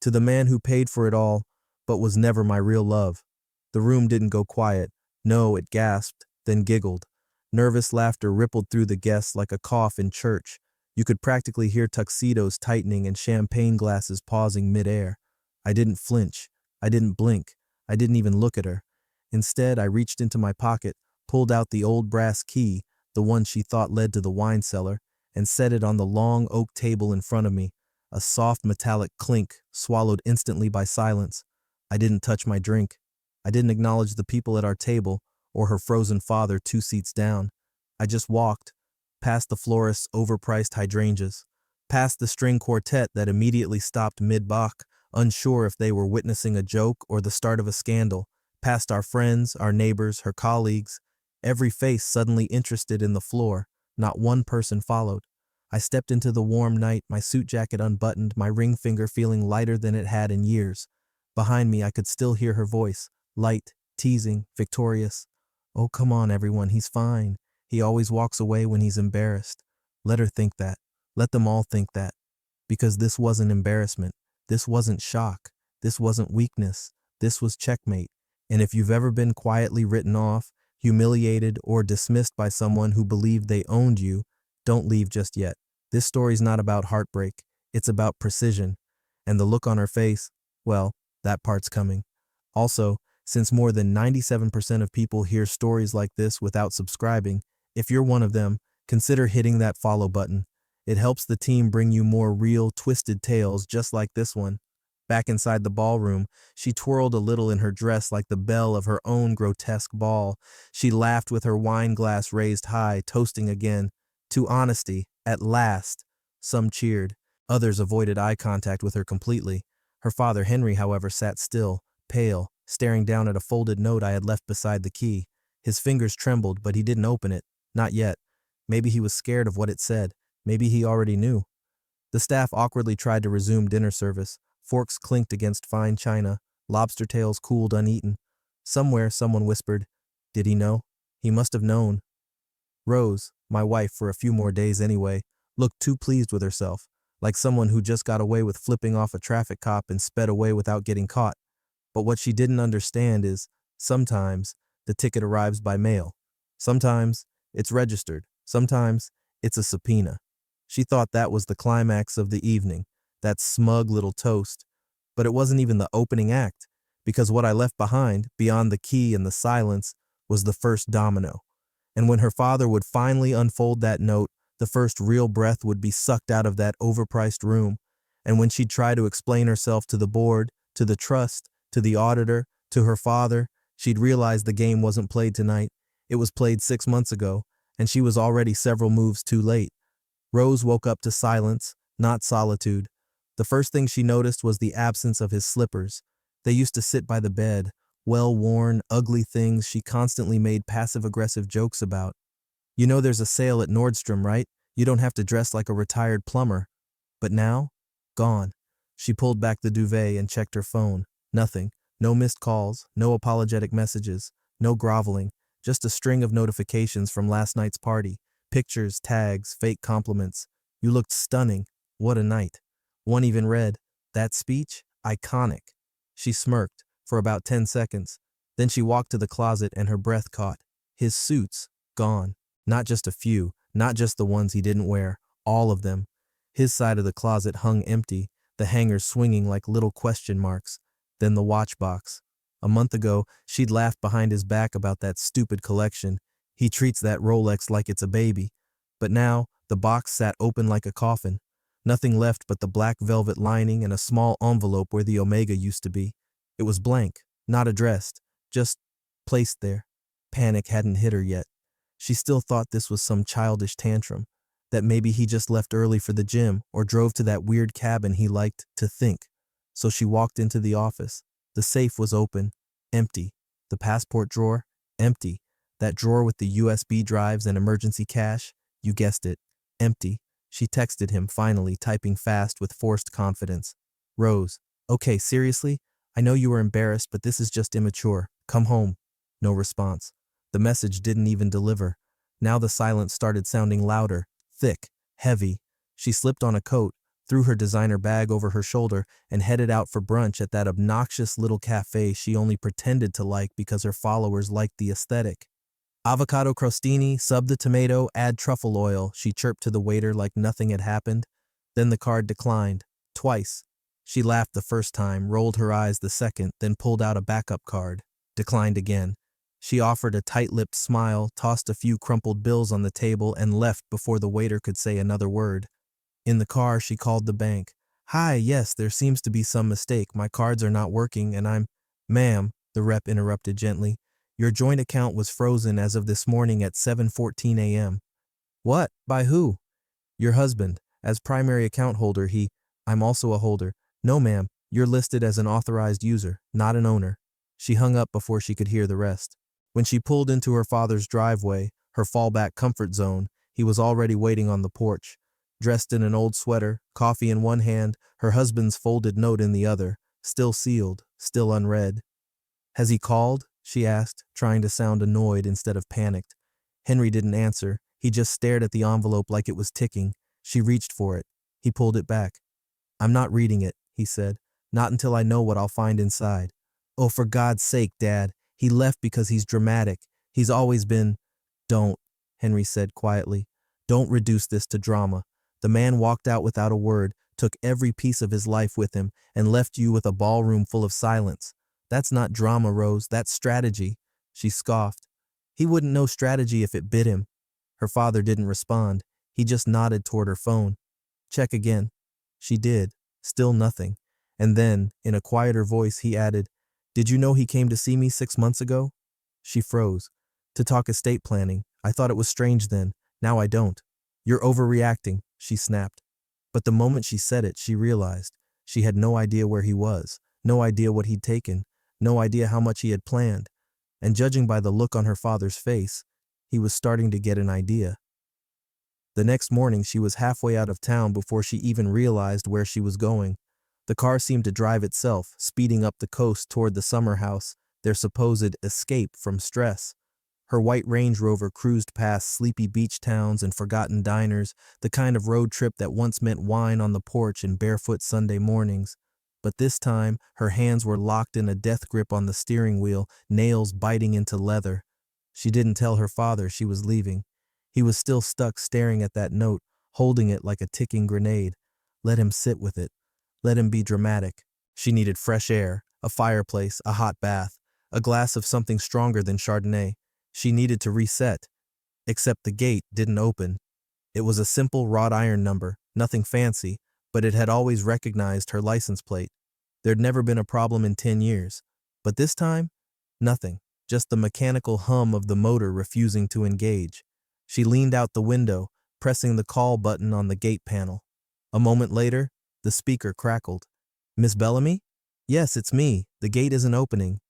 To the man who paid for it all, but was never my real love. The room didn't go quiet. No, it gasped, then giggled. Nervous laughter rippled through the guests like a cough in church. You could practically hear tuxedos tightening and champagne glasses pausing midair. I didn't flinch. I didn't blink. I didn't even look at her. Instead, I reached into my pocket, pulled out the old brass key, the one she thought led to the wine cellar, and set it on the long oak table in front of me. A soft metallic clink, swallowed instantly by silence. I didn't touch my drink. I didn't acknowledge the people at our table, or her frozen father 2 seats down. I just walked, past the florist's overpriced hydrangeas, past the string quartet that immediately stopped mid-bach, unsure if they were witnessing a joke or the start of a scandal, past our friends, our neighbors, her colleagues, every face suddenly interested in the floor. Not one person followed. I stepped into the warm night, my suit jacket unbuttoned, my ring finger feeling lighter than it had in years. Behind me, I could still hear her voice, light, teasing, victorious. "Oh, come on, everyone, he's fine. He always walks away when he's embarrassed." Let her think that. Let them all think that. Because this wasn't embarrassment. This wasn't shock. This wasn't weakness. This was checkmate. And if you've ever been quietly written off, humiliated, or dismissed by someone who believed they owned you, don't leave just yet. This story's not about heartbreak. It's about precision. And the look on her face, well, that part's coming. Also, since more than 97% of people hear stories like this without subscribing, if you're one of them, consider hitting that follow button. It helps the team bring you more real, twisted tales just like this one. Back inside the ballroom, she twirled a little in her dress like the belle of her own grotesque ball. She laughed with her wine glass raised high, toasting again. To honesty, at last. Some cheered. Others avoided eye contact with her completely. Her father, Henry, however, sat still, pale, staring down at a folded note I had left beside the key. His fingers trembled, but he didn't open it. Not yet. Maybe he was scared of what it said. Maybe he already knew. The staff awkwardly tried to resume dinner service. Forks clinked against fine china. Lobster tails cooled uneaten. Somewhere, someone whispered, "Did he know? He must have known." Rose, my wife for a few more days anyway, looked too pleased with herself, like someone who just got away with flipping off a traffic cop and sped away without getting caught. But what she didn't understand is, sometimes, the ticket arrives by mail. Sometimes, it's registered. Sometimes, it's a subpoena. She thought that was the climax of the evening, that smug little toast. But it wasn't even the opening act, because what I left behind, beyond the key and the silence, was the first domino. And when her father would finally unfold that note, the first real breath would be sucked out of that overpriced room. And when she'd try to explain herself to the board, to the trust, to the auditor, to her father, she'd realize the game wasn't played tonight. It was played 6 months ago, and she was already several moves too late. Rose woke up to silence, not solitude. The first thing she noticed was the absence of his slippers. They used to sit by the bed, well-worn, ugly things she constantly made passive-aggressive jokes about. "You know there's a sale at Nordstrom, right? You don't have to dress like a retired plumber." But now? Gone. She pulled back the duvet and checked her phone. Nothing. No missed calls, no apologetic messages, no groveling, just a string of notifications from last night's party. Pictures, tags, fake compliments. "You looked stunning. What a night." One even read, "That speech? Iconic." She smirked for about 10 seconds. Then she walked to the closet and her breath caught. His suits, gone. Not just a few, not just the ones he didn't wear, all of them. His side of the closet hung empty, the hangers swinging like little question marks. Then the watch box. A month ago, she'd laughed behind his back about that stupid collection. He treats that Rolex like it's a baby. But now, the box sat open like a coffin. Nothing left but the black velvet lining and a small envelope where the Omega used to be. It was blank, not addressed, just placed there. Panic hadn't hit her yet. She still thought this was some childish tantrum, that maybe he just left early for the gym or drove to that weird cabin he liked to think. So she walked into the office. The safe was open, empty. The passport drawer, empty. That drawer with the USB drives and emergency cash, you guessed it, empty. She texted him, finally, typing fast with forced confidence. "Rose, okay, seriously? I know you were embarrassed, but this is just immature. Come home." No response. The message didn't even deliver. Now the silence started sounding louder, thick, heavy. She slipped on a coat, threw her designer bag over her shoulder, and headed out for brunch at that obnoxious little cafe she only pretended to like because her followers liked the aesthetic. Avocado crostini, sub the tomato, add truffle oil, she chirped to the waiter like nothing had happened. Then the card declined. Twice. She laughed the first time, rolled her eyes the second, then pulled out a backup card. Declined again. She offered a tight-lipped smile, tossed a few crumpled bills on the table, and left before the waiter could say another word. In the car, she called the bank. "Hi, yes, there seems to be some mistake. My cards are not working and I'm—" "Ma'am," the rep interrupted gently, "your joint account was frozen as of this morning at 7:14 a.m. "What? By who?" "Your husband. As primary account holder, I'm also a holder." "No, ma'am, you're listed as an authorized user, not an owner." She hung up before she could hear the rest. When she pulled into her father's driveway, her fallback comfort zone, he was already waiting on the porch. Dressed in an old sweater, coffee in one hand, her husband's folded note in the other, still sealed, still unread. "Has he called?" she asked, trying to sound annoyed instead of panicked. Henry didn't answer. He just stared at the envelope like it was ticking. She reached for it. He pulled it back. "I'm not reading it," he said. "Not until I know what I'll find inside." "Oh, for God's sake, Dad. He left because he's dramatic. He's always been—" "Don't," Henry said quietly. "Don't reduce this to drama. The man walked out without a word, took every piece of his life with him, and left you with a ballroom full of silence. That's not drama, Rose. That's strategy." She scoffed. "He wouldn't know strategy if it bit him." Her father didn't respond. He just nodded toward her phone. "Check again." She did. Still nothing. And then, in a quieter voice, he added, "Did you know he came to see me 6 months ago?" She froze. "To talk estate planning. I thought it was strange then. Now I don't." "You're overreacting," she snapped. But the moment she said it, she realized. She had no idea where he was, no idea what he'd taken, no idea how much he had planned. And judging by the look on her father's face, he was starting to get an idea. The next morning, she was halfway out of town before she even realized where she was going. The car seemed to drive itself, speeding up the coast toward the summer house, their supposed escape from stress. Her white Range Rover cruised past sleepy beach towns and forgotten diners, the kind of road trip that once meant wine on the porch and barefoot Sunday mornings. But this time, her hands were locked in a death grip on the steering wheel, nails biting into leather. She didn't tell her father she was leaving. He was still stuck staring at that note, holding it like a ticking grenade. Let him sit with it. Let him be dramatic. She needed fresh air, a fireplace, a hot bath, a glass of something stronger than Chardonnay. She needed to reset. Except the gate didn't open. It was a simple wrought iron number, nothing fancy, but it had always recognized her license plate. There'd never been a problem in 10 years. But this time, nothing. Just the mechanical hum of the motor refusing to engage. She leaned out the window, pressing the call button on the gate panel. A moment later, the speaker crackled. "Miss Bellamy?" "Yes, it's me. The gate isn't opening."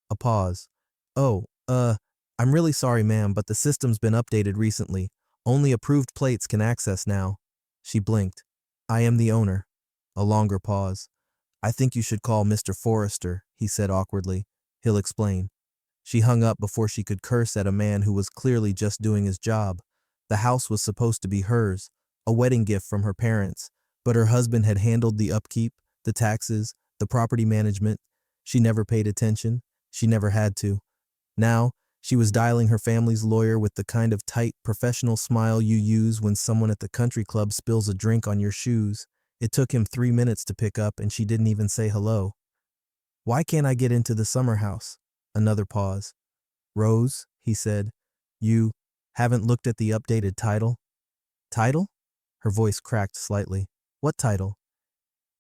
A pause. "Oh, I'm really sorry, ma'am, but the system's been updated recently. Only approved plates can access now." She blinked. "I am the owner." A longer pause. "I think you should call Mr. Forrester," he said awkwardly. "He'll explain." She hung up before she could curse at a man who was clearly just doing his job. The house was supposed to be hers, a wedding gift from her parents, but her husband had handled the upkeep, the taxes, the property management. She never paid attention. She never had to. Now, she was dialing her family's lawyer with the kind of tight, professional smile you use when someone at the country club spills a drink on your shoes. It took him 3 minutes to pick up, and she didn't even say hello. "Why can't I get into the summer house?" Another pause. "Rose," he said, "you haven't looked at the updated title?" "Title?" Her voice cracked slightly. "What title?"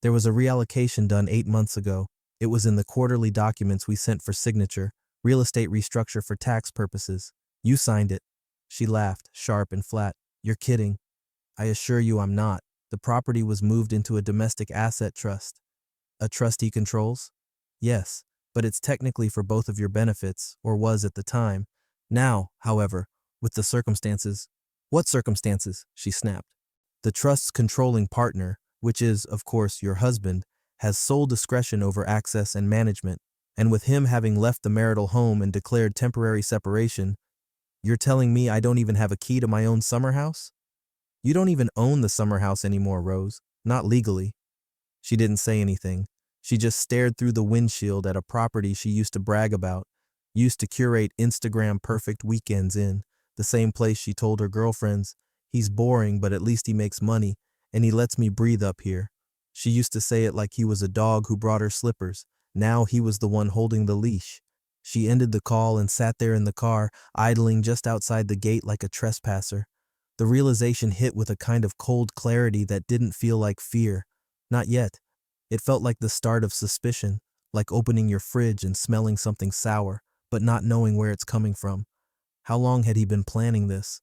"There was a reallocation done 8 months ago. It was in the quarterly documents we sent for signature. Real estate restructure for tax purposes. You signed it." She laughed, sharp and flat. "You're kidding." "I assure you I'm not. The property was moved into a domestic asset trust." "A trust he controls?" "Yes, but it's technically for both of your benefits, or was at the time. Now, however, with the circumstances—" "What circumstances?" she snapped. "The trust's controlling partner, which is, of course, your husband, has sole discretion over access and management, and with him having left the marital home and declared temporary separation, you're telling me I don't even have a key to my own summer house?" "You don't even own the summer house anymore, Rose. Not legally. She didn't say anything. She just stared through the windshield at a property she used to brag about, used to curate Instagram perfect weekends in, the same place she told her girlfriends, "He's boring, but at least he makes money, and he lets me breathe up here." She used to say it like he was a dog who brought her slippers. Now he was the one holding the leash. She ended the call and sat there in the car, idling just outside the gate like a trespasser. The realization hit with a kind of cold clarity that didn't feel like fear. Not yet. It felt like the start of suspicion, like opening your fridge and smelling something sour, but not knowing where it's coming from. How long had he been planning this?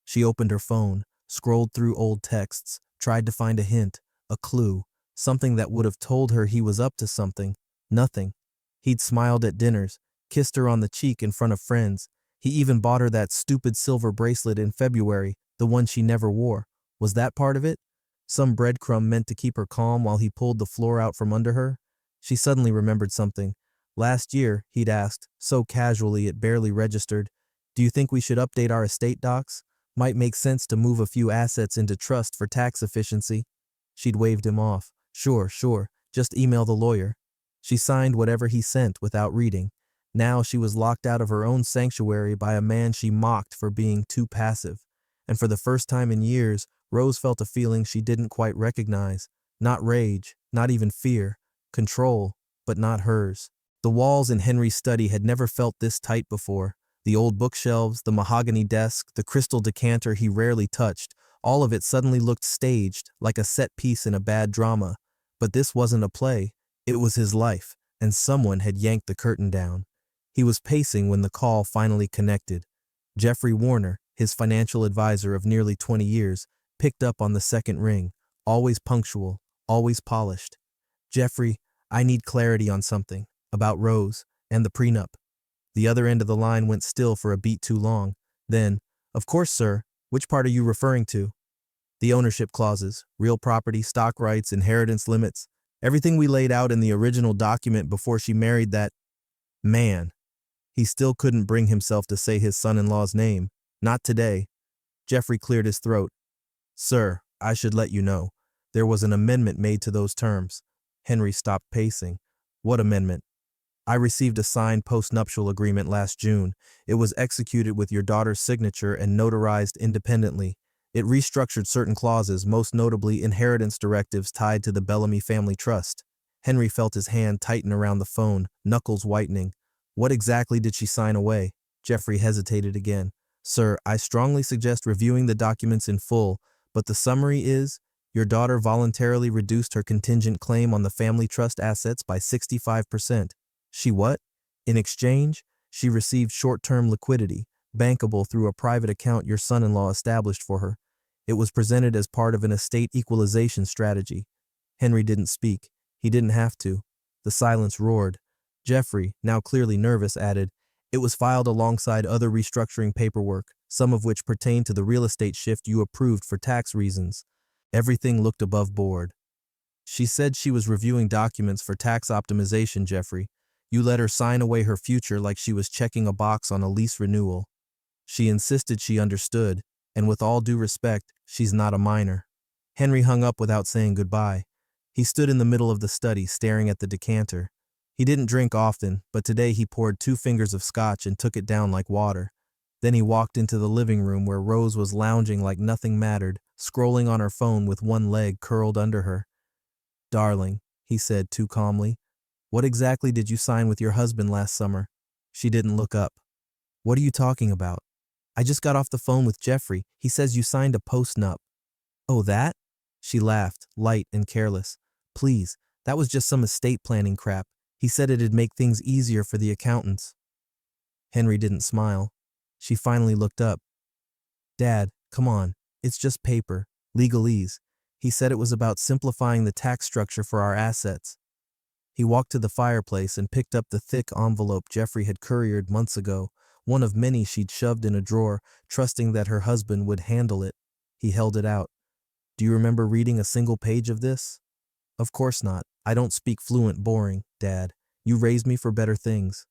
She opened her phone, scrolled through old texts, tried to find a hint, a clue, something that would have told her he was up to something. Nothing. He'd smiled at dinners, kissed her on the cheek in front of friends. He even bought her that stupid silver bracelet in February, the one she never wore. Was that part of it? Some breadcrumb meant to keep her calm while he pulled the floor out from under her? She suddenly remembered something. Last year, he'd asked, so casually it barely registered, "Do you think we should update our estate docs? Might make sense to move a few assets into trust for tax efficiency." She'd waved him off. Sure, just email the lawyer. She signed whatever he sent without reading. Now she was locked out of her own sanctuary by a man she mocked for being too passive. And for the first time in years, Rose felt a feeling she didn't quite recognize. Not rage, not even fear. Control, but not hers. The walls in Henry's study had never felt this tight before. The old bookshelves, the mahogany desk, the crystal decanter he rarely touched, all of it suddenly looked staged, like a set piece in a bad drama. But this wasn't a play. It was his life, and someone had yanked the curtain down. He was pacing when the call finally connected. Jeffrey Warner, his financial advisor of nearly 20 years, picked up on the second ring, always punctual, always polished. "Jeffrey, I need clarity on something, about Rose, and the prenup." The other end of the line went still for a beat too long. Then, "Of course, sir. Which part are you referring to?" "The ownership clauses, real property, stock rights, inheritance limits, everything we laid out in the original document before she married that man." He still couldn't bring himself to say his son-in-law's name. Not today. Jeffrey cleared his throat. "Sir, I should let you know. There was an amendment made to those terms." Henry stopped pacing. "What amendment?" "I received a signed postnuptial agreement last June. It was executed with your daughter's signature and notarized independently. It restructured certain clauses, most notably inheritance directives tied to the Bellamy family trust." Henry felt his hand tighten around the phone, knuckles whitening. "What exactly did she sign away?" Jeffrey hesitated again. "Sir, I strongly suggest reviewing the documents in full, but the summary is, your daughter voluntarily reduced her contingent claim on the family trust assets by 65%. She what? In exchange, she received short-term liquidity, bankable through a private account your son-in-law established for her. It was presented as part of an estate equalization strategy." Henry didn't speak. He didn't have to. The silence roared. Jeffrey, now clearly nervous, added, "It was filed alongside other restructuring paperwork, some of which pertained to the real estate shift you approved for tax reasons." Everything looked above board. "She said she was reviewing documents for tax optimization, Jeffrey. You let her sign away her future like she was checking a box on a lease renewal. She insisted she understood, and with all due respect, she's not a minor." Henry hung up without saying goodbye. He stood in the middle of the study, staring at the decanter. He didn't drink often, but today he poured 2 fingers of scotch and took it down like water. Then he walked into the living room where Rose was lounging like nothing mattered, scrolling on her phone with one leg curled under her. "Darling," he said too calmly, "what exactly did you sign with your husband last summer?" She didn't look up. "What are you talking about?" "I just got off the phone with Jeffrey. He says you signed a postnup." "Oh, that?" She laughed, light and careless. "Please, that was just some estate planning crap. He said it'd make things easier for the accountants." Henry didn't smile. She finally looked up. "Dad, come on. It's just paper. Legalese. He said it was about simplifying the tax structure for our assets." He walked to the fireplace and picked up the thick envelope Jeffrey had couriered months ago, one of many she'd shoved in a drawer, trusting that her husband would handle it. He held it out. "Do you remember reading a single page of this?" "Of course not. I don't speak fluent boring, Dad. You raised me for better things."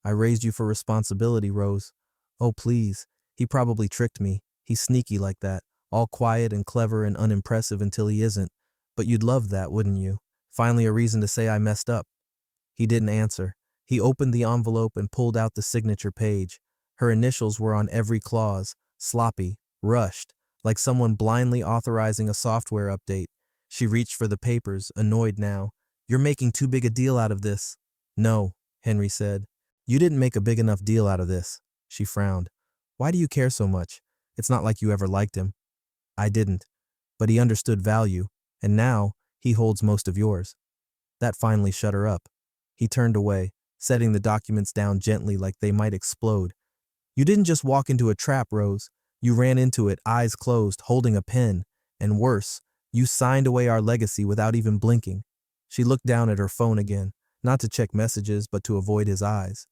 "I raised you for responsibility, Rose." "Oh, please. He probably tricked me. He's sneaky like that, all quiet and clever and unimpressive until he isn't. But you'd love that, wouldn't you? Finally a reason to say I messed up. He didn't answer. He opened the envelope and pulled out the signature page. Her initials were on every clause, sloppy, rushed, like someone blindly authorizing a software update. She reached for the papers, annoyed now. You're making too big a deal out of this. No, Henry said. You didn't make a big enough deal out of this. She frowned. Why do you care so much? It's not like you ever liked him. I didn't. But he understood value, and now he holds most of yours. That finally shut her up. He turned away, setting the documents down gently like they might explode. You didn't just walk into a trap, Rose. You ran into it, eyes closed, holding a pen. And worse, you signed away our legacy without even blinking. She looked down at her phone again, not to check messages, but to avoid his eyes.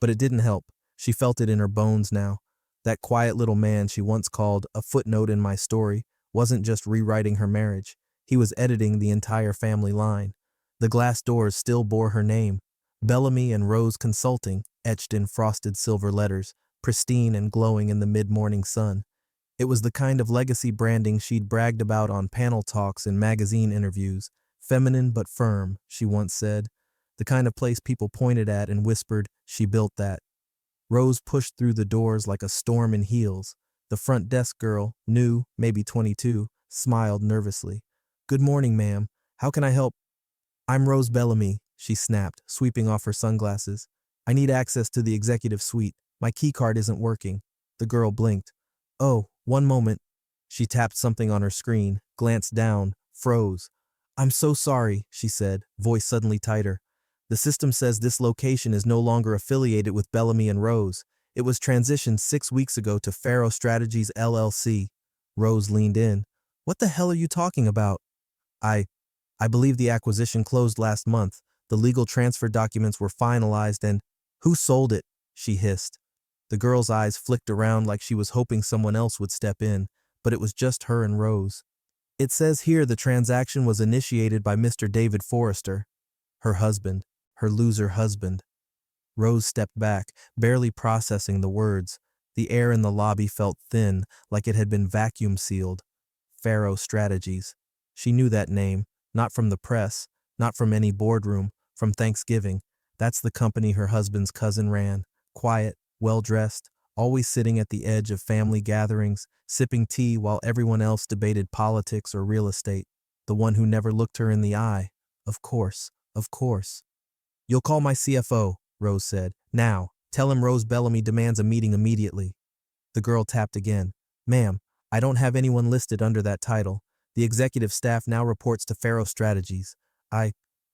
But it didn't help. She felt it in her bones now. That quiet little man she once called a footnote in my story wasn't just rewriting her marriage. He was editing the entire family line. The glass doors still bore her name, Bellamy and Rose Consulting, etched in frosted silver letters, pristine and glowing in the mid-morning sun. It was the kind of legacy branding she'd bragged about on panel talks and magazine interviews. Feminine but firm, she once said. The kind of place people pointed at and whispered, she built that. Rose pushed through the doors like a storm in heels. The front desk girl, new, maybe 22, smiled nervously. Good morning, ma'am. How can I help? I'm Rose Bellamy, she snapped, sweeping off her sunglasses. I need access to the executive suite. My keycard isn't working. The girl blinked. Oh, one moment. She tapped something on her screen, glanced down, froze. I'm so sorry, she said, voice suddenly tighter. The system says this location is no longer affiliated with Bellamy and Rose. It was transitioned 6 weeks ago to Faro Strategies LLC. Rose leaned in. What the hell are you talking about? I believe the acquisition closed last month. The legal transfer documents were finalized and… Who sold it? She hissed. The girl's eyes flicked around like she was hoping someone else would step in, but it was just her and Rose. It says here the transaction was initiated by Mr. David Forrester. Her husband. Her loser husband. Rose stepped back, barely processing the words. The air in the lobby felt thin, like it had been vacuum sealed. Faro Strategies. She knew that name. Not from the press, not from any boardroom, from Thanksgiving. That's the company her husband's cousin ran. Quiet, well-dressed, always sitting at the edge of family gatherings, sipping tea while everyone else debated politics or real estate. The one who never looked her in the eye. Of course, of course. You'll call my CFO, Rose said. Now, tell him Rose Bellamy demands a meeting immediately. The girl tapped again. Ma'am, I don't have anyone listed under that title. The executive staff now reports to Faro Strategies. I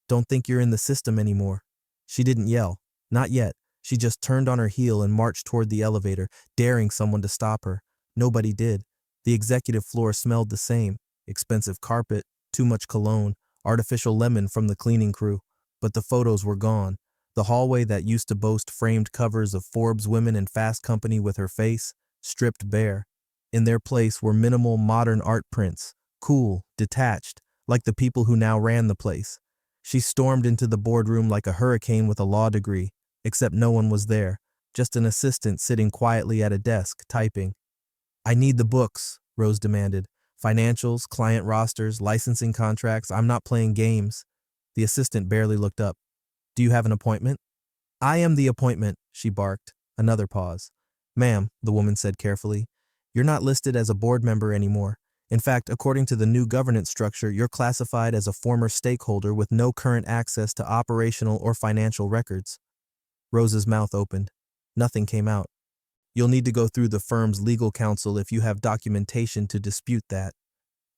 don't think you're in the system anymore. She didn't yell. Not yet. She just turned on her heel and marched toward the elevator, daring someone to stop her. Nobody did. The executive floor smelled the same. Expensive carpet, too much cologne, artificial lemon from the cleaning crew. But the photos were gone. The hallway that used to boast framed covers of Forbes Women and Fast Company with her face, stripped bare. In their place were minimal modern art prints. Cool, detached, like the people who now ran the place. She stormed into the boardroom like a hurricane with a law degree, except no one was there, just an assistant sitting quietly at a desk, typing. I need the books, Rose demanded. Financials, client rosters, licensing contracts. I'm not playing games. The assistant barely looked up. Do you have an appointment? I am the appointment, she barked. Another pause. Ma'am, the woman said carefully, you're not listed as a board member anymore. In fact, according to the new governance structure, you're classified as a former stakeholder with no current access to operational or financial records. Rose's mouth opened. Nothing came out. You'll need to go through the firm's legal counsel if you have documentation to dispute that.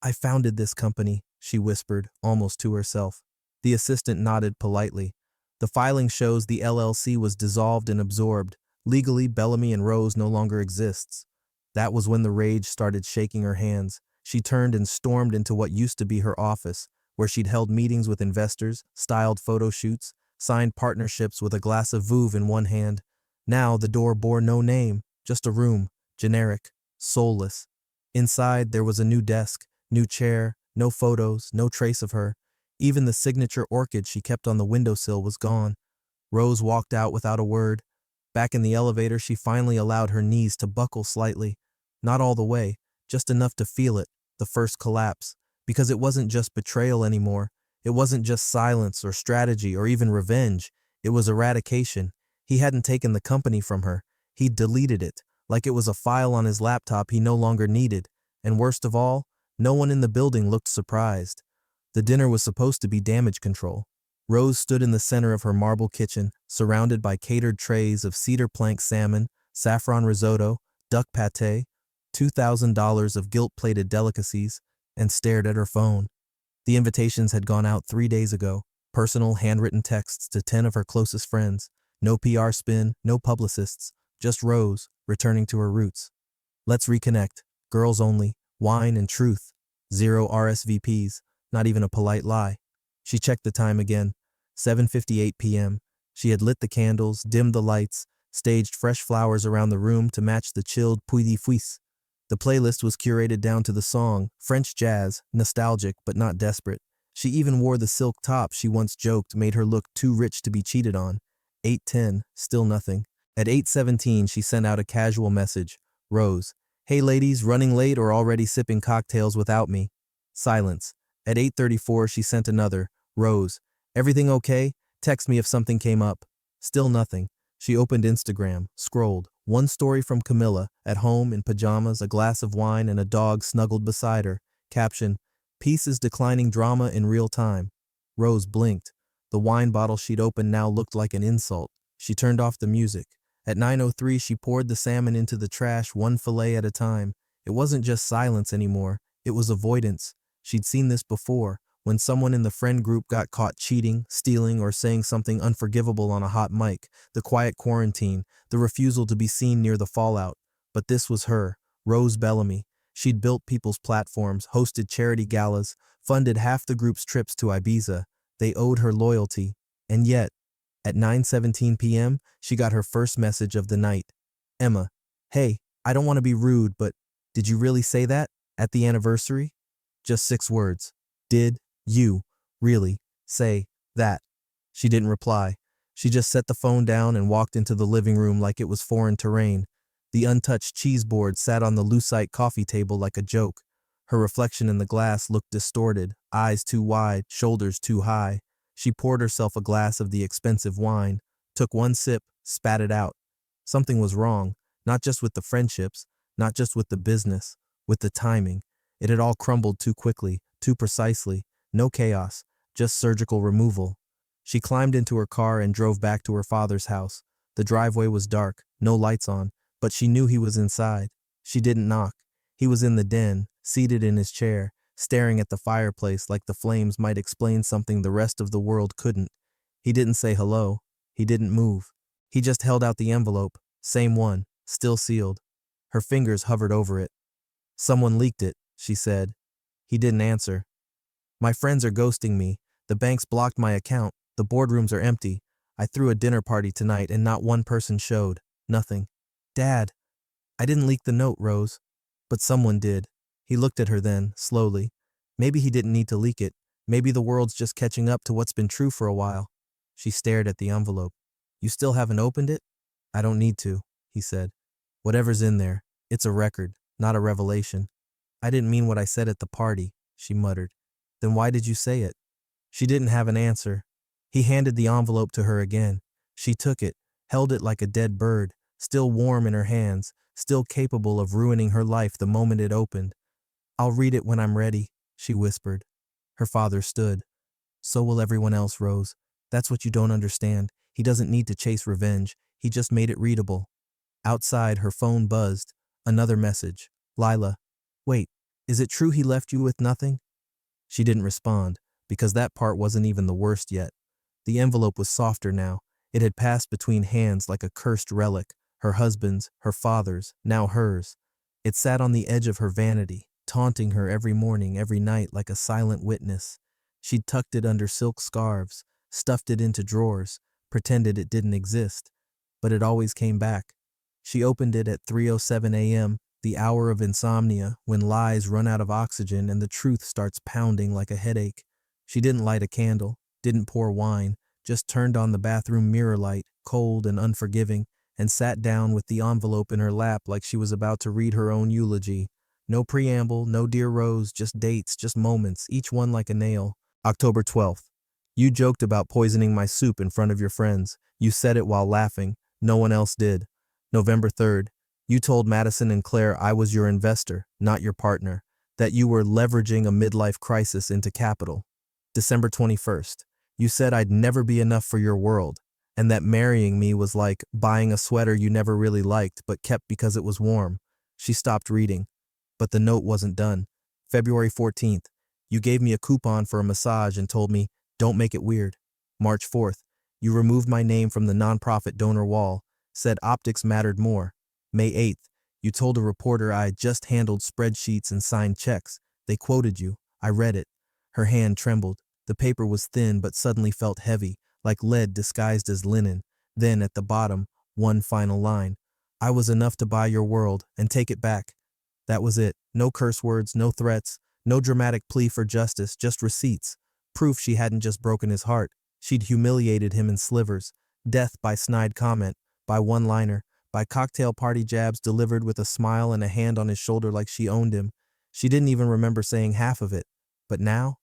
I founded this company, she whispered, almost to herself. The assistant nodded politely. The filing shows the LLC was dissolved and absorbed. Legally, Bellamy and Rose no longer exists. That was when the rage started shaking her hands. She turned and stormed into what used to be her office, where she'd held meetings with investors, styled photo shoots, signed partnerships with a glass of Veuve in one hand. Now the door bore no name, just a room, generic, soulless. Inside there was a new desk, new chair, no photos, no trace of her. Even the signature orchid she kept on the windowsill was gone. Rose walked out without a word. Back in the elevator, she finally allowed her knees to buckle slightly. Not all the way, just enough to feel it, the first collapse. Because it wasn't just betrayal anymore. It wasn't just silence or strategy or even revenge. It was eradication. He hadn't taken the company from her. He'd deleted it, like it was a file on his laptop he no longer needed. And worst of all, no one in the building looked surprised. The dinner was supposed to be damage control. Rose stood in the center of her marble kitchen, surrounded by catered trays of cedar plank salmon, saffron risotto, duck pâté, $2,000 of gilt-plated delicacies, and stared at her phone. The invitations had gone out 3 days ago, personal handwritten texts to 10 of her closest friends. No PR spin, no publicists, just Rose, returning to her roots. Let's reconnect, girls only, wine and truth. 0 RSVPs, not even a polite lie. She checked the time again, 7:58 p.m. She had lit the candles, dimmed the lights, staged fresh flowers around the room to match the chilled Puy de Fuis. The playlist was curated down to the song, French jazz, nostalgic but not desperate. She even wore the silk top she once joked made her look too rich to be cheated on. 8:10, still nothing. At 8:17, she sent out a casual message. Rose, hey ladies, running late or already sipping cocktails without me? Silence. At 8:34, she sent another. Rose, everything okay? Text me if something came up. Still nothing. She opened Instagram, scrolled. One story from Camilla, at home in pajamas, a glass of wine, and a dog snuggled beside her. Caption, peace is declining drama in real time. Rose blinked. The wine bottle she'd opened now looked like an insult. She turned off the music. At 9:03, she poured the salmon into the trash, one fillet at a time. It wasn't just silence anymore. It was avoidance. She'd seen this before, when someone in the friend group got caught cheating, stealing, or saying something unforgivable on a hot mic, the quiet quarantine, the refusal to be seen near the fallout. But this was her, Rose Bellamy. She'd built people's platforms, hosted charity galas, funded half the group's trips to Ibiza. They owed her loyalty. And yet, at 9:17 p.m., she got her first message of the night. Emma, hey, I don't want to be rude, but did you really say that at the anniversary? Just 6 words. Did you really say that? She didn't reply. She just set the phone down and walked into the living room like it was foreign terrain. The untouched cheese board sat on the lucite coffee table like a joke. Her reflection in the glass looked distorted, eyes too wide, shoulders too high. She poured herself a glass of the expensive wine, took one sip, spat it out. Something was wrong, not just with the friendships, not just with the business, with the timing. It had all crumbled too quickly, too precisely. No chaos, just surgical removal. She climbed into her car and drove back to her father's house. The driveway was dark, no lights on, but she knew he was inside. She didn't knock. He was in the den, seated in his chair, staring at the fireplace like the flames might explain something the rest of the world couldn't. He didn't say hello. He didn't move. He just held out the envelope, same one, still sealed. Her fingers hovered over it. Someone leaked it, she said. He didn't answer. My friends are ghosting me. The banks blocked my account. The boardrooms are empty. I threw a dinner party tonight and not one person showed. Nothing. Dad. I didn't leak the note, Rose. But someone did. He looked at her then, slowly. Maybe he didn't need to leak it. Maybe the world's just catching up to what's been true for a while. She stared at the envelope. You still haven't opened it? I don't need to, he said. Whatever's in there, it's a record, not a revelation. I didn't mean what I said at the party, she muttered. Then why did you say it? She didn't have an answer. He handed the envelope to her again. She took it, held it like a dead bird, still warm in her hands, still capable of ruining her life the moment it opened. I'll read it when I'm ready, she whispered. Her father stood. So will everyone else, Rose. That's what you don't understand. He doesn't need to chase revenge. He just made it readable. Outside, her phone buzzed. Another message. Lila. Wait, is it true he left you with nothing? She didn't respond, because that part wasn't even the worst yet. The envelope was softer now. It had passed between hands like a cursed relic, her husband's, her father's, now hers. It sat on the edge of her vanity, taunting her every morning, every night like a silent witness. She'd tucked it under silk scarves, stuffed it into drawers, pretended it didn't exist. But it always came back. She opened it at 3:07 a.m., the hour of insomnia, when lies run out of oxygen and the truth starts pounding like a headache. She didn't light a candle, didn't pour wine, just turned on the bathroom mirror light, cold and unforgiving, and sat down with the envelope in her lap like she was about to read her own eulogy. No preamble, no dear Rose, just dates, just moments, each one like a nail. October 12th. You joked about poisoning my soup in front of your friends. You said it while laughing. No one else did. November 3rd. You told Madison and Claire I was your investor, not your partner, that you were leveraging a midlife crisis into capital. December 21st. You said I'd never be enough for your world, and that marrying me was like buying a sweater you never really liked but kept because it was warm. She stopped reading. But the note wasn't done. February 14th. You gave me a coupon for a massage and told me, don't make it weird. March 4th. You removed my name from the nonprofit donor wall, said optics mattered more. May 8th. You told a reporter I had just handled spreadsheets and signed checks. They quoted you. I read it. Her hand trembled. The paper was thin but suddenly felt heavy, like lead disguised as linen. Then, at the bottom, one final line. I was enough to buy your world and take it back. That was it. No curse words, no threats, no dramatic plea for justice, just receipts. Proof she hadn't just broken his heart. She'd humiliated him in slivers. Death by snide comment, by one-liner, by cocktail party jabs delivered with a smile and a hand on his shoulder like she owned him. She didn't even remember saying half of it. But now?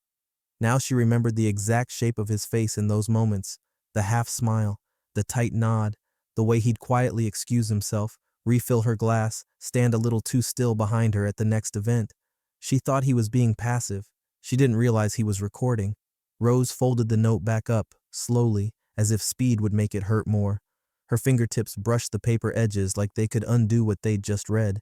Now she remembered the exact shape of his face in those moments. The half smile, the tight nod, the way he'd quietly excuse himself, refill her glass, stand a little too still behind her at the next event. She thought he was being passive. She didn't realize he was recording. Rose folded the note back up, slowly, as if speed would make it hurt more. Her fingertips brushed the paper edges like they could undo what they'd just read.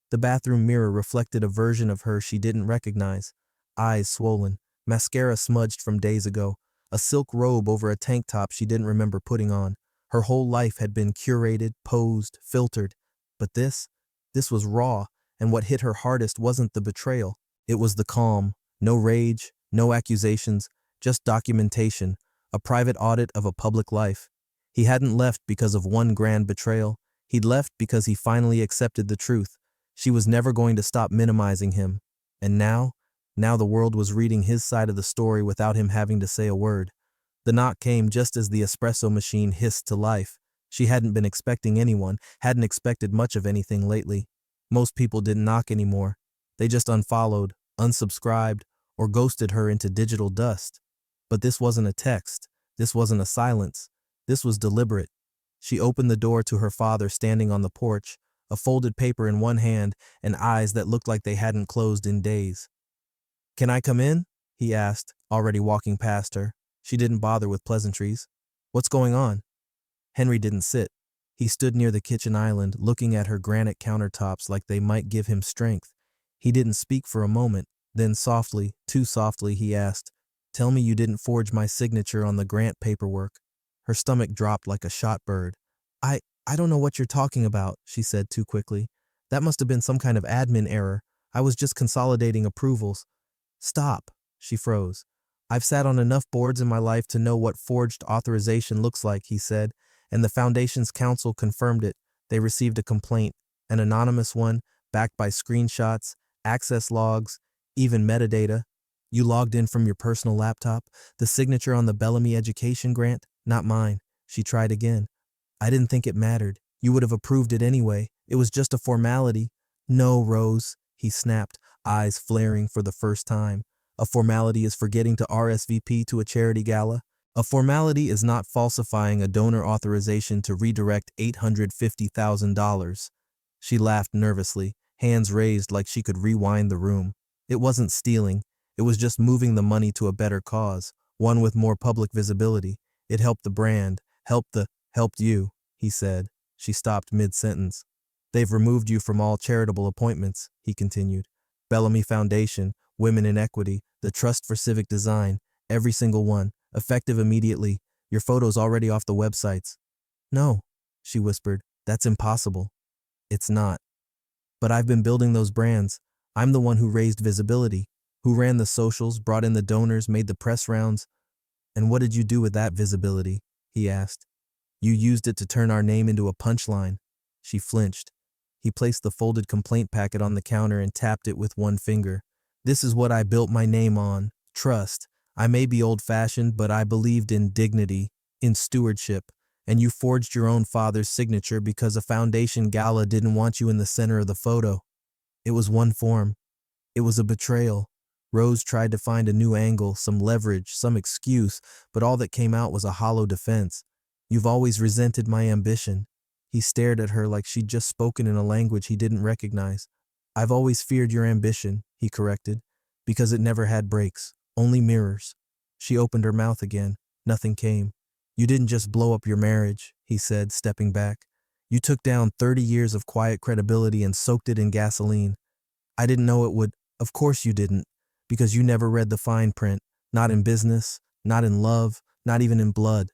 The bathroom mirror reflected a version of her she didn't recognize. Eyes swollen, mascara smudged from days ago, a silk robe over a tank top she didn't remember putting on. Her whole life had been curated, posed, filtered. But this was raw, and what hit her hardest wasn't the betrayal. It was the calm. No rage, no accusations, just documentation, a private audit of a public life. He hadn't left because of one grand betrayal. He'd left because he finally accepted the truth. She was never going to stop minimizing him. And now the world was reading his side of the story without him having to say a word. The knock came just as the espresso machine hissed to life. She hadn't been expecting anyone, hadn't expected much of anything lately. Most people didn't knock anymore. They just unfollowed, unsubscribed, or ghosted her into digital dust. But this wasn't a text. This wasn't a silence. This was deliberate. She opened the door to her father standing on the porch, a folded paper in one hand and eyes that looked like they hadn't closed in days. "Can I come in?" he asked, already walking past her. She didn't bother with pleasantries. "What's going on?" Henry didn't sit. He stood near the kitchen island, looking at her granite countertops like they might give him strength. He didn't speak for a moment. Then softly, too softly, he asked, "Tell me you didn't forge my signature on the grant paperwork." Her stomach dropped like a shot bird. I don't know what you're talking about," she said too quickly. "That must have been some kind of admin error. I was just consolidating approvals." "Stop," she froze. "I've sat on enough boards in my life to know what forged authorization looks like," he said, and the Foundation's counsel confirmed it. They received a complaint, an anonymous one, backed by screenshots, access logs, even metadata. "You logged in from your personal laptop? The signature on the Bellamy education grant? Not mine." She tried again. "I didn't think it mattered. You would have approved it anyway. It was just a formality." "No, Rose," he snapped, eyes flaring for the first time. "A formality is forgetting to RSVP to a charity gala. A formality is not falsifying a donor authorization to redirect $850,000. She laughed nervously, hands raised like she could rewind the room. It wasn't stealing. It was just moving the money to a better cause, one with more public visibility. It helped the brand, helped you, he said. She stopped mid-sentence. "They've removed you from all charitable appointments," he continued. "Bellamy Foundation, Women in Equity, the Trust for Civic Design, every single one, effective immediately. Your photo's already off the websites." "No," she whispered, "that's impossible." "It's not. But I've been building those brands. I'm the one who raised visibility, who ran the socials, brought in the donors, made the press rounds." "And what did you do with that visibility?" he asked. "You used it to turn our name into a punchline." She flinched. He placed the folded complaint packet on the counter and tapped it with one finger. "This is what I built my name on. Trust. I may be old-fashioned, but I believed in dignity, in stewardship, and you forged your own father's signature because a foundation gala didn't want you in the center of the photo." It was one form. It was a betrayal. Rose tried to find a new angle, some leverage, some excuse, but all that came out was a hollow defense. You've always resented my ambition. He stared at her like she'd just spoken in a language he didn't recognize. I've always feared your ambition, he corrected, because it never had brakes, only mirrors. She opened her mouth again. Nothing came. You didn't just blow up your marriage, he said, stepping back. You took down 30 years of quiet credibility and soaked it in gasoline. I didn't know it would. Of course you didn't, because you never read the fine print, not in business, not in love, not even in blood.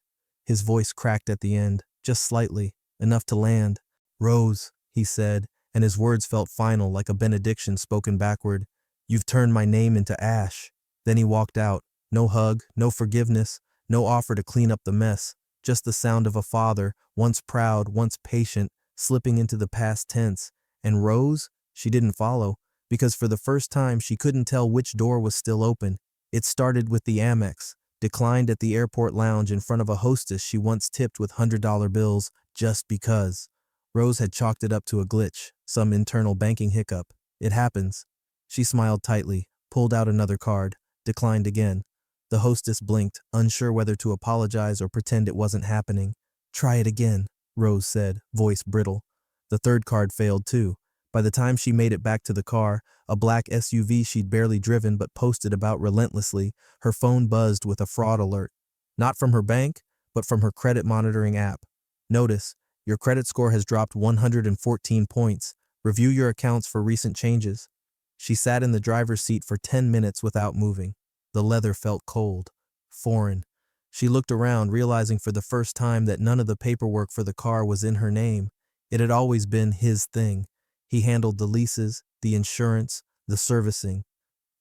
His voice cracked at the end, just slightly, enough to land. Rose, he said, and his words felt final, like a benediction spoken backward. You've turned my name into ash. Then he walked out. No hug, no forgiveness, no offer to clean up the mess, just the sound of a father, once proud, once patient, slipping into the past tense. And Rose? She didn't follow, because for the first time she couldn't tell which door was still open. It started with the Amex, declined at the airport lounge in front of a hostess she once tipped with $100 bills, just because. Rose had chalked it up to a glitch, some internal banking hiccup. It happens. She smiled tightly, pulled out another card, declined again. The hostess blinked, unsure whether to apologize or pretend it wasn't happening. Try it again, Rose said, voice brittle. The third card failed too. By the time she made it back to the car, a black SUV she'd barely driven but posted about relentlessly, her phone buzzed with a fraud alert. Not from her bank, but from her credit monitoring app. Notice, your credit score has dropped 114 points. Review your accounts for recent changes. She sat in the driver's seat for 10 minutes without moving. The leather felt cold, foreign. She looked around, realizing for the first time that none of the paperwork for the car was in her name. It had always been his thing. He handled the leases, the insurance, the servicing.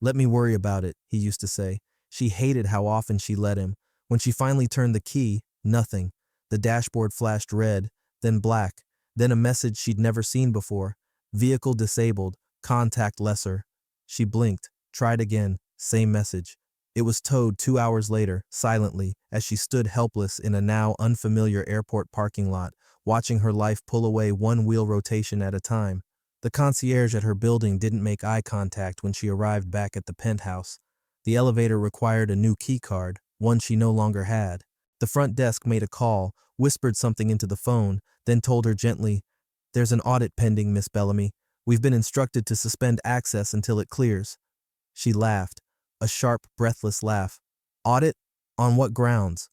Let me worry about it, he used to say. She hated how often she let him. When she finally turned the key, nothing. The dashboard flashed red, then black, then a message she'd never seen before. Vehicle disabled, contact lesser. She blinked, tried again, same message. It was towed 2 hours later, silently, as she stood helpless in a now unfamiliar airport parking lot, watching her life pull away one wheel rotation at a time. The concierge at her building didn't make eye contact when she arrived back at the penthouse. The elevator required a new key card, one she no longer had. The front desk made a call, whispered something into the phone, then told her gently, "There's an audit pending, Miss Bellamy. We've been instructed to suspend access until it clears." She laughed, a sharp, breathless laugh. Audit? On what grounds?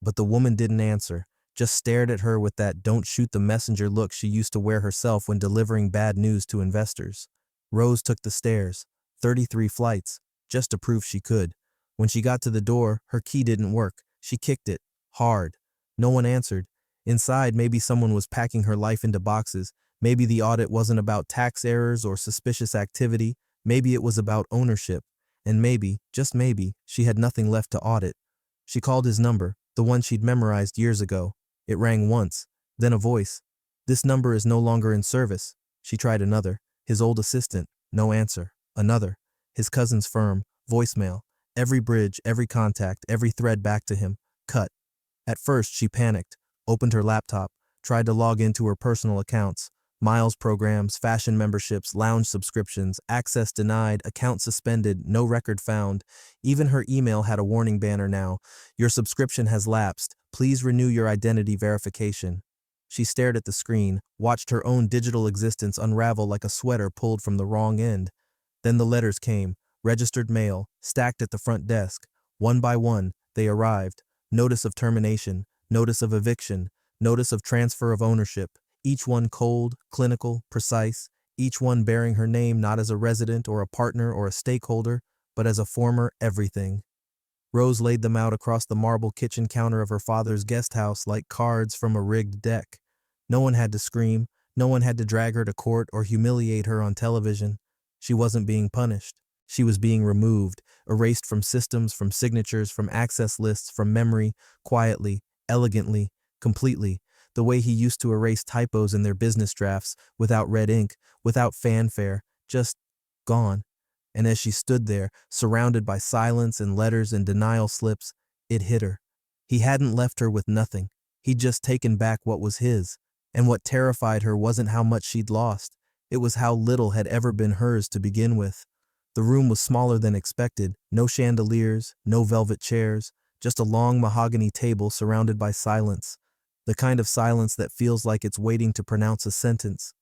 But the woman didn't answer, just stared at her with that don't shoot the messenger look she used to wear herself when delivering bad news to investors. Rose took the stairs, 33 flights, just to prove she could. When she got to the door, her key didn't work. She kicked it, hard. No one answered. Inside, maybe someone was packing her life into boxes. Maybe the audit wasn't about tax errors or suspicious activity. Maybe it was about ownership. And maybe, just maybe, she had nothing left to audit. She called his number, the one she'd memorized years ago. It rang once, then a voice. "This number is no longer in service." She tried another. His old assistant, no answer. Another. His cousin's firm, voicemail. Every bridge, every contact, every thread back to him. Cut. At first, she panicked, opened her laptop, tried to log into her personal accounts. Miles programs, fashion memberships, lounge subscriptions, access denied, account suspended, no record found. Even her email had a warning banner now. "Your subscription has lapsed. Please renew your identity verification." She stared at the screen, watched her own digital existence unravel like a sweater pulled from the wrong end. Then the letters came, registered mail, stacked at the front desk. One by one, they arrived. Notice of termination, notice of eviction, notice of transfer of ownership. Each one cold, clinical, precise, each one bearing her name not as a resident or a partner or a stakeholder, but as a former everything. Rose laid them out across the marble kitchen counter of her father's guest house like cards from a rigged deck. No one had to scream, no one had to drag her to court or humiliate her on television. She wasn't being punished. She was being removed, erased from systems, from signatures, from access lists, from memory, quietly, elegantly, completely. The way he used to erase typos in their business drafts, without red ink, without fanfare, just gone. And as she stood there, surrounded by silence and letters and denial slips, it hit her. He hadn't left her with nothing. He'd just taken back what was his. And what terrified her wasn't how much she'd lost. It was how little had ever been hers to begin with. The room was smaller than expected, no chandeliers, no velvet chairs, just a long mahogany table surrounded by silence, the kind of silence that feels like it's waiting to pronounce a sentence.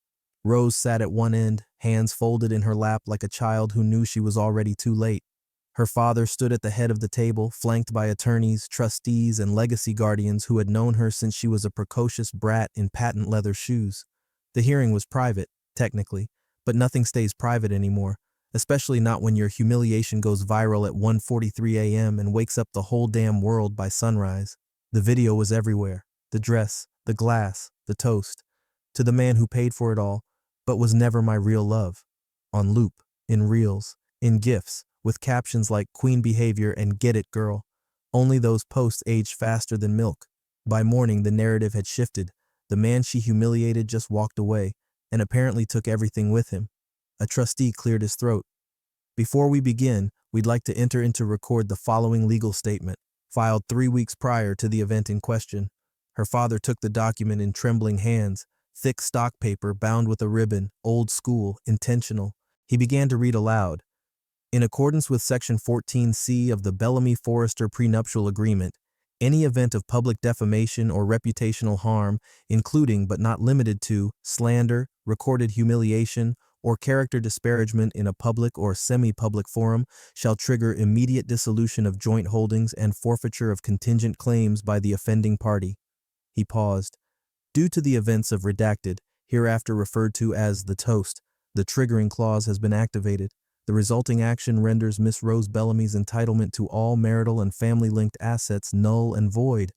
Rose sat at one end, hands folded in her lap like a child who knew she was already too late. Her father stood at the head of the table, flanked by attorneys, trustees, and legacy guardians who had known her since she was a precocious brat in patent leather shoes. The hearing was private, technically, but nothing stays private anymore, especially not when your humiliation goes viral at 1:43 a.m. and wakes up the whole damn world by sunrise. The video was everywhere. The dress, the glass, the toast. To the man who paid for it all, but was never my real love. On loop, in reels, in GIFs, with captions like "Queen behavior" and "Get it, girl." Only those posts aged faster than milk. By morning, the narrative had shifted. The man she humiliated just walked away, and apparently took everything with him. A trustee cleared his throat. Before we begin, we'd like to enter into record the following legal statement, filed 3 weeks prior to the event in question. Her father took the document in trembling hands, thick stock paper bound with a ribbon, old school, intentional. He began to read aloud. In accordance with Section 14C of the Bellamy-Forrester Prenuptial Agreement, any event of public defamation or reputational harm, including but not limited to slander, recorded humiliation, or character disparagement in a public or semi-public forum, shall trigger immediate dissolution of joint holdings and forfeiture of contingent claims by the offending party. He paused. Due to the events of redacted, hereafter referred to as the toast, the triggering clause has been activated. The resulting action renders Miss Rose Bellamy's entitlement to all marital and family-linked assets null and void.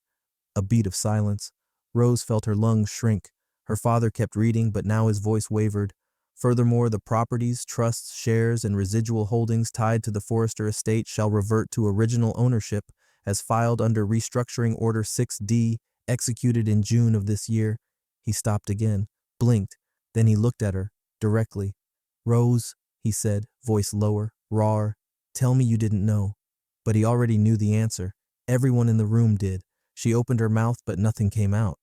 A beat of silence. Rose felt her lungs shrink. Her father kept reading, but now his voice wavered. Furthermore, the properties, trusts, shares, and residual holdings tied to the Forrester estate shall revert to original ownership, as filed under Restructuring Order 6D, executed in June of this year. He stopped again, blinked, then he looked at her, directly. "Rose," he said, voice lower, rawer, "tell me you didn't know." But he already knew the answer. Everyone in the room did. She opened her mouth, but nothing came out.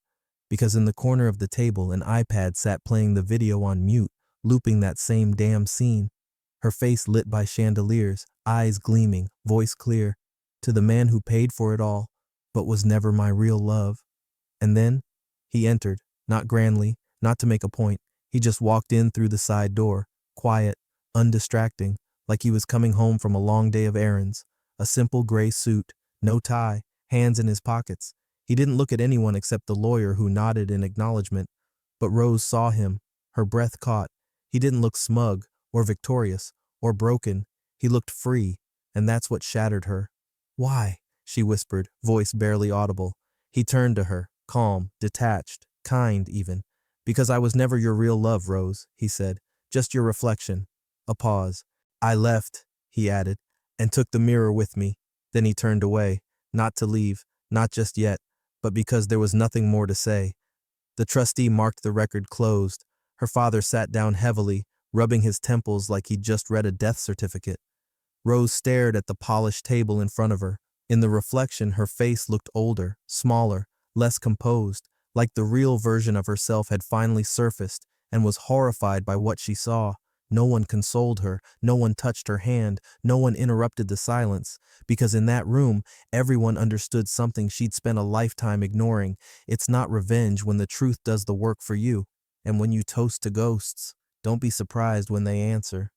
Because in the corner of the table, an iPad sat playing the video on mute, looping that same damn scene. Her face lit by chandeliers, eyes gleaming, voice clear. To the man who paid for it all, but was never my real love. And then, he entered, not grandly, not to make a point. He just walked in through the side door, quiet, undistracting, like he was coming home from a long day of errands. A simple gray suit, no tie, hands in his pockets. He didn't look at anyone except the lawyer, who nodded in acknowledgement. But Rose saw him, her breath caught. He didn't look smug, or victorious, or broken. He looked free, and that's what shattered her. "Why?" she whispered, voice barely audible. He turned to her, calm, detached, kind even. "Because I was never your real love, Rose," he said. "Just your reflection." A pause. "I left," he added, "and took the mirror with me." Then he turned away, not to leave, not just yet, but because there was nothing more to say. The trustee marked the record closed. Her father sat down heavily, rubbing his temples like he'd just read a death certificate. Rose stared at the polished table in front of her. In the reflection, her face looked older, smaller, less composed, like the real version of herself had finally surfaced, and was horrified by what she saw. No one consoled her, no one touched her hand, no one interrupted the silence, because in that room, everyone understood something she'd spent a lifetime ignoring. It's not revenge when the truth does the work for you. And when you toast to ghosts, don't be surprised when they answer.